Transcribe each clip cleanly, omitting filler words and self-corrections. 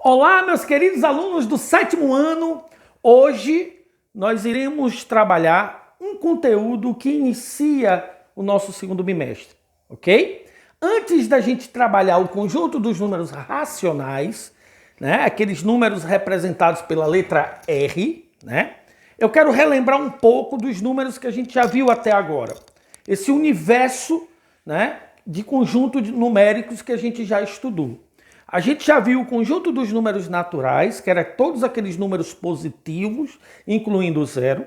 Olá, meus queridos alunos do 7º ano. Hoje nós iremos trabalhar um conteúdo que inicia o nosso segundo bimestre, ok? Antes da gente trabalhar o conjunto dos números racionais, né, aqueles números representados pela letra R, né, eu quero relembrar um pouco dos números que a gente já viu até agora. Esse universo, né, de conjunto de numéricos que a gente já estudou. A gente já viu o conjunto dos números naturais, que era todos aqueles números positivos, incluindo o zero.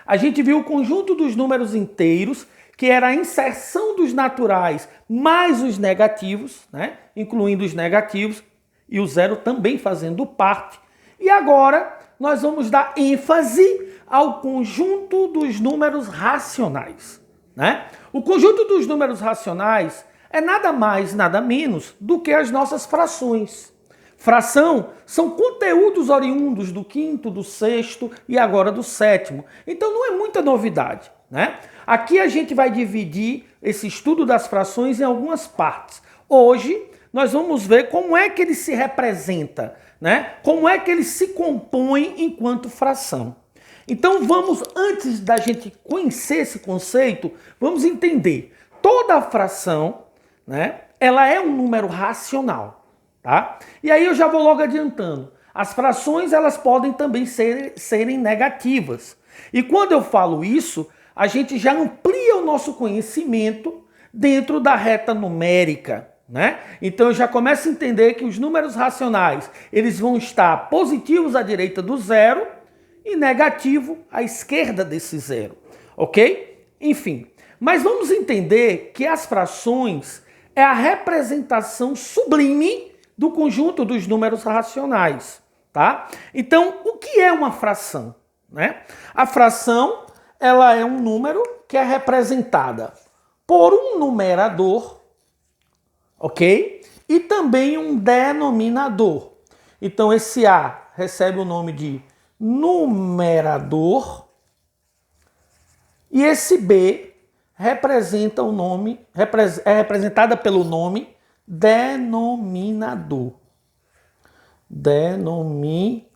A gente viu o conjunto dos números inteiros, que era a inserção dos naturais mais os negativos, né? Incluindo os negativos, e o zero também fazendo parte. E agora nós vamos dar ênfase ao conjunto dos números racionais, né? O conjunto dos números racionais é nada mais, nada menos do que as nossas frações. Fração são conteúdos oriundos do quinto, do sexto e agora do sétimo. Então não é muita novidade, né? Aqui a gente vai dividir esse estudo das frações em algumas partes. Hoje nós vamos ver como é que ele se representa, né? Como é que ele se compõe enquanto fração. Então vamos, antes da gente conhecer esse conceito, vamos entender. Toda fração, né, ela é um número racional, tá? E aí eu já vou logo adiantando. As frações, elas podem também serem negativas. E quando eu falo isso, a gente já amplia o nosso conhecimento dentro da reta numérica, né? Então eu já começo a entender que os números racionais, eles vão estar positivos à direita do zero e negativo à esquerda desse zero, ok? Enfim, mas vamos entender que as frações é a representação sublime do conjunto dos números racionais, tá? Então, o que é uma fração, né? A fração, ela é um número que é representada por um numerador, ok? E também um denominador. Então, esse A recebe o nome de numerador e esse B representa o nome, é representada pelo nome denominador. Denominador,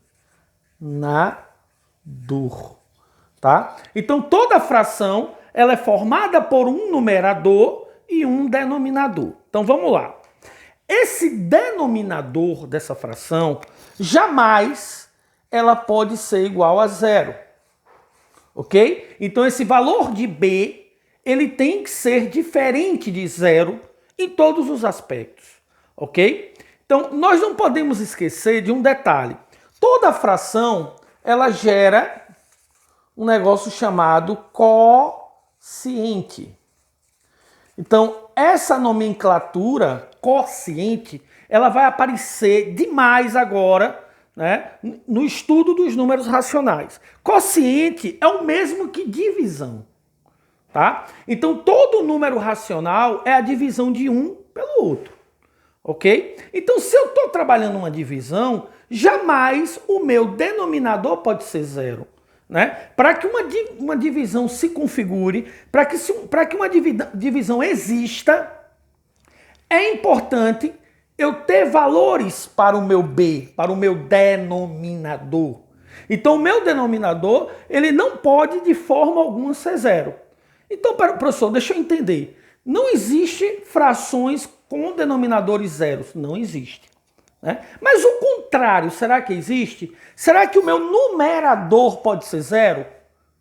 tá? Então toda fração, ela é formada por um numerador e um denominador. Então vamos lá. Esse denominador dessa fração, jamais ela pode ser igual a zero. Ok? Então esse valor de B, ele tem que ser diferente de zero em todos os aspectos, ok? Então, nós não podemos esquecer de um detalhe. Toda fração, ela gera um negócio chamado quociente. Então, essa nomenclatura, quociente, ela vai aparecer demais agora, né, no estudo dos números racionais. Quociente é o mesmo que divisão. Tá? Então, todo número racional é a divisão de um pelo outro, ok? Então, se eu estou trabalhando uma divisão, jamais o meu denominador pode ser zero, né? Para que uma divisão se configure, para que uma divisão exista, é importante eu ter valores para o meu B, para o meu denominador. Então, o meu denominador, ele não pode de forma alguma ser zero. Então, professor, deixa eu entender. Não existe frações com denominadores zeros. Não existe, né? Mas o contrário, será que existe? Será que o meu numerador pode ser zero?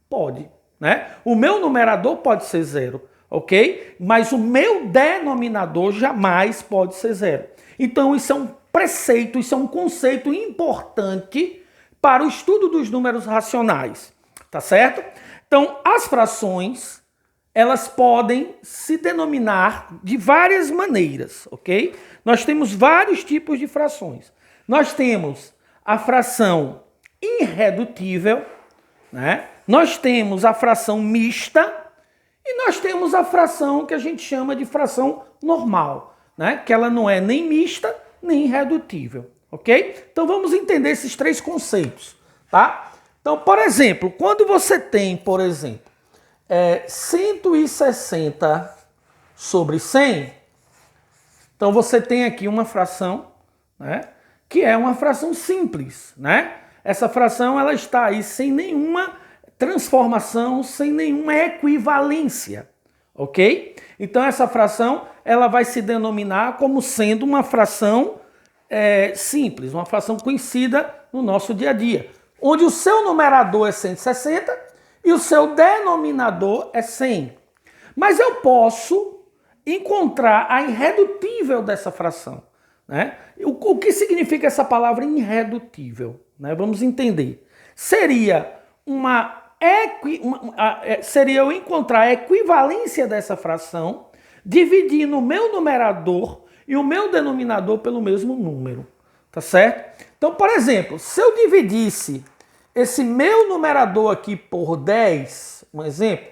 Pode, né? O meu numerador pode ser zero, ok? Mas o meu denominador jamais pode ser zero. Então, isso é um preceito, isso é um conceito importante para o estudo dos números racionais, tá certo? Então, as frações, elas podem se denominar de várias maneiras, ok? Nós temos vários tipos de frações. Nós temos a fração irredutível, né? Nós temos a fração mista e nós temos a fração que a gente chama de fração normal, né? Que ela não é nem mista nem irredutível, ok? Então vamos entender esses três conceitos, tá? Então, por exemplo, quando você tem, por exemplo, 160 sobre 100, então você tem aqui uma fração, né, que que é uma fração simples, né? Essa fração ela está aí sem nenhuma transformação, sem nenhuma equivalência, ok? Então essa fração ela vai se denominar como sendo uma fração simples, uma fração conhecida no nosso dia a dia, onde o seu numerador é 160 e o seu denominador é 100. Mas eu posso encontrar a irredutível dessa fração, né? O que significa essa palavra irredutível? Né? Vamos entender. Seria seria eu encontrar a equivalência dessa fração dividindo o meu numerador e o meu denominador pelo mesmo número, tá certo? Então, por exemplo, se eu dividisse esse meu numerador aqui por 10, um exemplo,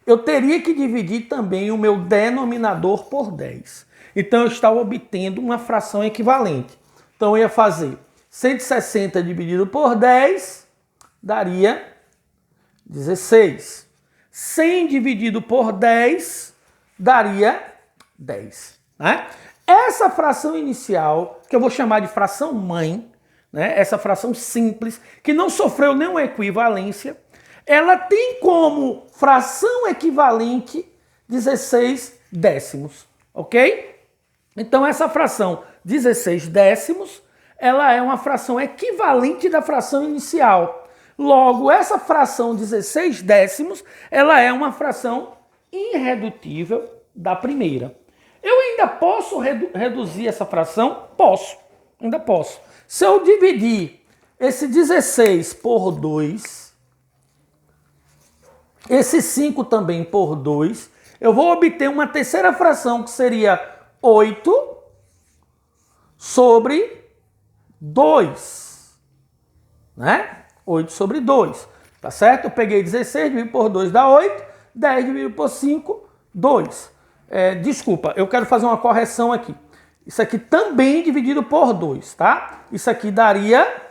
eu teria que dividir também o meu denominador por 10. Então, eu estava obtendo uma fração equivalente. Então, eu ia fazer 160 dividido por 10, daria 16. 100 dividido por 10, daria 10. Né? Essa fração inicial, que eu vou chamar de fração mãe, né? Essa fração simples, que não sofreu nenhuma equivalência, ela tem como fração equivalente 16 décimos, ok? Então essa fração 16 décimos, ela é uma fração equivalente da fração inicial. Logo, essa fração 16 décimos, ela é uma fração irredutível da primeira. Eu ainda posso reduzir essa fração? Posso, ainda posso. Se eu dividir esse 16 por 2, esse 5 também por 2, eu vou obter uma terceira fração que seria 8 sobre 2, né? 8 sobre 2, tá certo? Eu peguei 16, dividido por 2 dá 8, 10 dividido por 5, 2. Desculpa, eu quero fazer uma correção aqui. Isso aqui também dividido por 2, tá? Isso aqui daria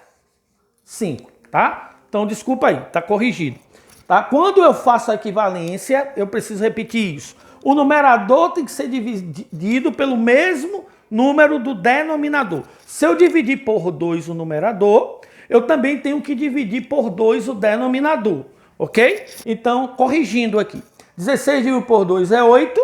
5, tá? Então, desculpa aí, tá corrigido. Tá? Quando eu faço a equivalência, eu preciso repetir isso. O numerador tem que ser dividido pelo mesmo número do denominador. Se eu dividir por 2 o numerador, eu também tenho que dividir por 2 o denominador, ok? Então, corrigindo aqui. 16 dividido por 2 é 8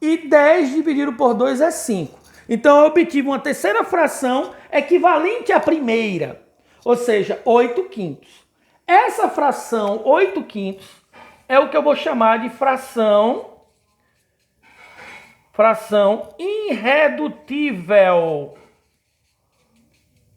e 10 dividido por 2 é 5. Então, eu obtive uma terceira fração equivalente à primeira, ou seja, 8 quintos. Essa fração 8 quintos é o que eu vou chamar de fração irredutível.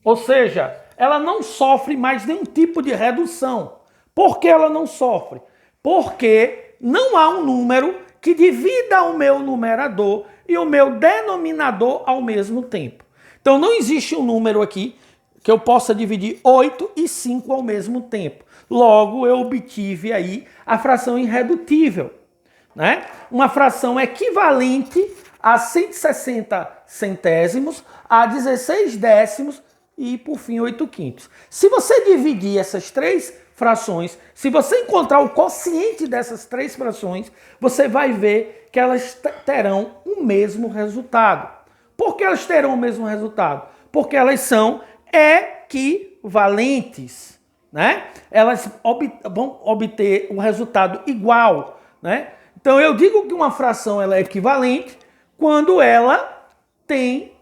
Ou seja, ela não sofre mais nenhum tipo de redução. Por que ela não sofre? Porque não há um número que divida o meu numerador e o meu denominador ao mesmo tempo. Então não existe um número aqui que eu possa dividir 8 e 5 ao mesmo tempo. Logo, eu obtive aí a fração irredutível, né? Uma fração equivalente a 160 centésimos, a 16 décimos e, por fim, 8 quintos. Se você dividir essas três frações, se você encontrar o quociente dessas três frações, você vai ver que elas terão o mesmo resultado. Por que elas terão o mesmo resultado? Porque elas são equivalentes, né? Elas vão obter um resultado igual, né? Então eu digo que uma fração ela é equivalente quando ela tem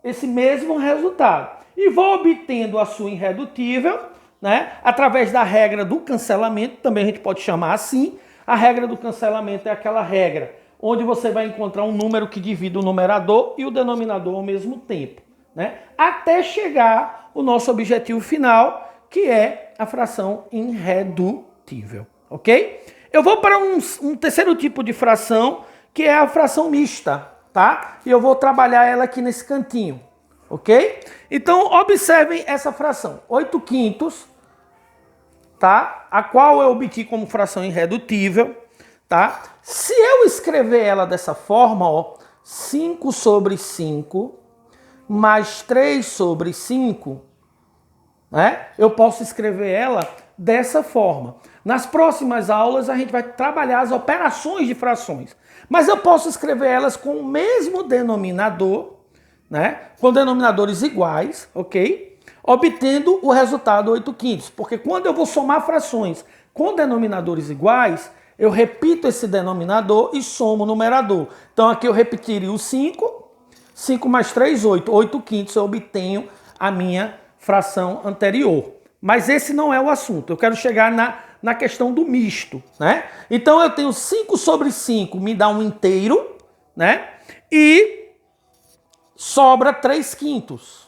esse mesmo resultado. E vou obtendo a sua irredutível, né? Através da regra do cancelamento, também a gente pode chamar assim. A regra do cancelamento é aquela regra onde você vai encontrar um número que divide o numerador e o denominador ao mesmo tempo, né? Até chegar o nosso objetivo final, que é a fração irredutível, ok? Eu vou para um terceiro tipo de fração, que é a fração mista, tá? E eu vou trabalhar ela aqui nesse cantinho, ok? Então, observem essa fração, 8 quintos, tá? A qual eu obtive como fração irredutível, tá? Se eu escrever ela dessa forma, ó, 5 sobre 5 mais 3 sobre 5, né? Eu posso escrever ela dessa forma. Nas próximas aulas a gente vai trabalhar as operações de frações, mas eu posso escrever elas com o mesmo denominador, né, com denominadores iguais, ok? Obtendo o resultado 8/5, porque quando eu vou somar frações com denominadores iguais, eu repito esse denominador e somo o numerador. Então aqui eu repetiria o 5, 5 mais 3, 8. 8/5 eu obtenho a minha fração anterior. Mas esse não é o assunto. Eu quero chegar na questão do misto, né? Então eu tenho 5/5, me dá um inteiro, né? E sobra 3/5,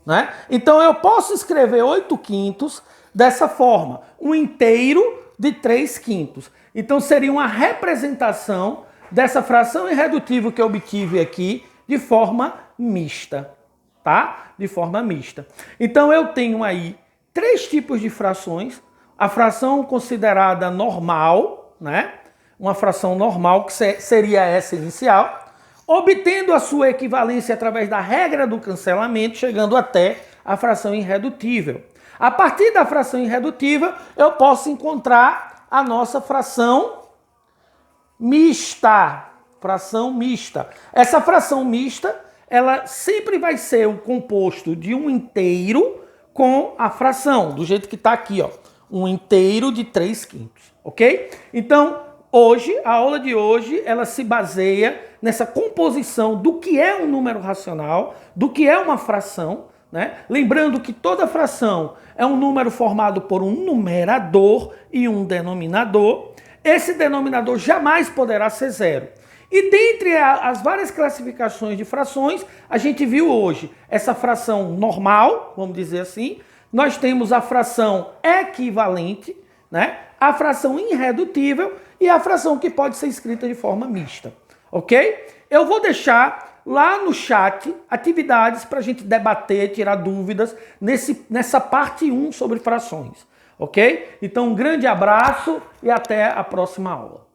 né? Então eu posso escrever 8/5 dessa forma, um inteiro de 3/5. Então seria uma representação dessa fração irredutível que eu obtive aqui de forma mista, tá? De forma mista. Então eu tenho aí 3 tipos de frações. A fração considerada normal, né? Uma fração normal, que seria essa inicial, obtendo a sua equivalência através da regra do cancelamento, chegando até a fração irredutível. A partir da fração irredutível, eu posso encontrar a nossa fração mista. Fração mista. Essa fração mista, ela sempre vai ser o composto de um inteiro com a fração, do jeito que está aqui, ó. Um inteiro de 3/5, ok? Então, hoje, a aula de hoje, ela se baseia nessa composição do que é um número racional, do que é uma fração, né? Lembrando que toda fração é um número formado por um numerador e um denominador. Esse denominador jamais poderá ser zero. E dentre as várias classificações de frações, a gente viu hoje essa fração normal, vamos dizer assim. Nós temos a fração equivalente, né? A fração irredutível e a fração que pode ser escrita de forma mista, ok? Eu vou deixar lá no chat atividades para a gente debater, tirar dúvidas nessa parte 1 sobre frações, ok? Então um grande abraço e até a próxima aula.